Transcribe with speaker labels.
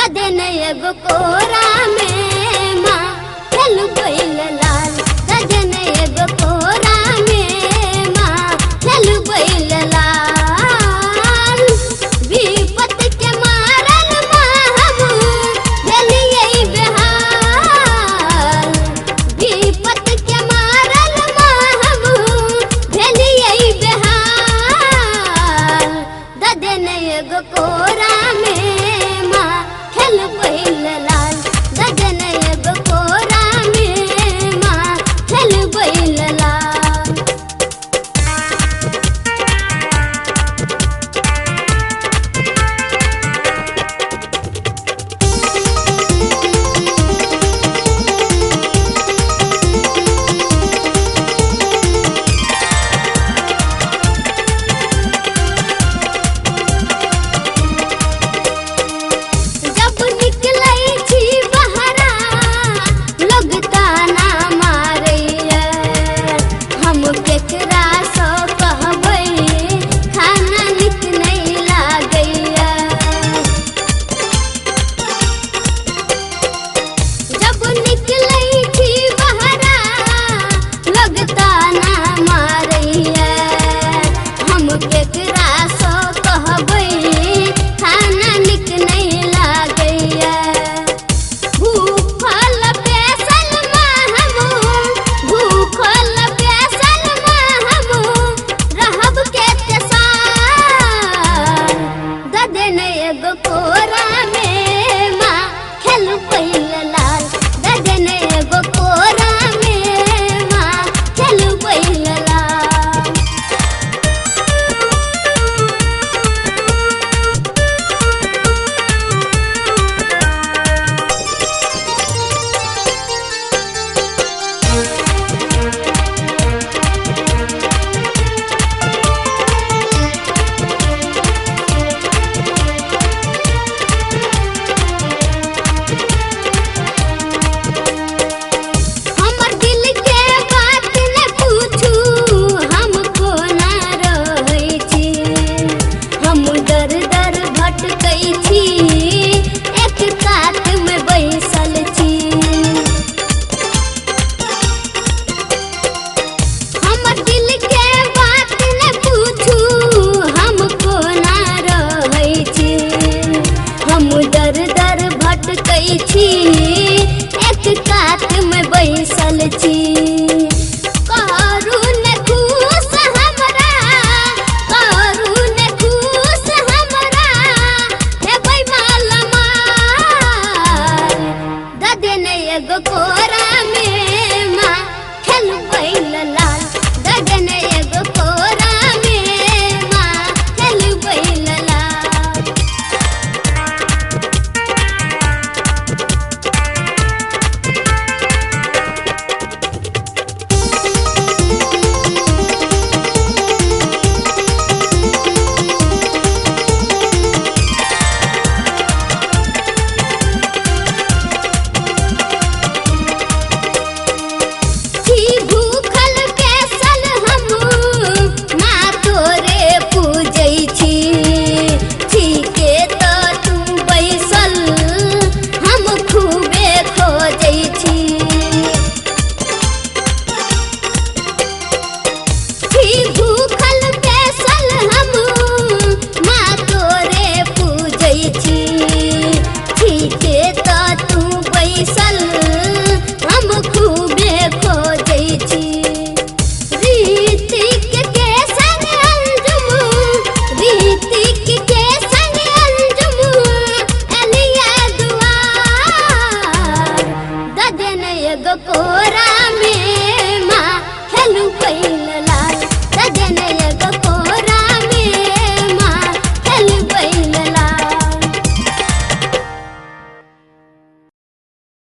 Speaker 1: ददेन एगो कोरा में माँ खेलबै ला लाल, ददेन एगो कोरा में माँ खेलबै ला लाल। विपत के मारल माँ हम भेलियै बेहाल, विपत के मारल माँ हम भेलियै बेहाल। ददेन एगो कोरा में माँ खेलबै ला लाल, ददेन एगो कोरा में माँ खेलबै ला लाल। जब निकलै छी बहरा लोग ताना मारैया, हम केकरा सँ कहबै खाना नीक नहीं लागैया। जब निकलै छी बहरा लोग ताना मारैया, हम केकरा सँ कहबै खाना नीक नहीं लागैया। भूखल प्यासल माँ हम, भूखल प्यासल माँ हम रहब केते साल। ददेन एगो कोरा में माँ खेलबै ला लाल, ददेन एगो कोरा में माँ खेलबै ला लाल। हमर दिल के बात न पूछू, हम कोना रहै छी, हम दर दर भटकै छी, एक कात में बैसल छी। हमर दिल के बात न पूछू, हम कोना रहै छी, हम दर दर भटकै छी, एक कात में बैसल छी।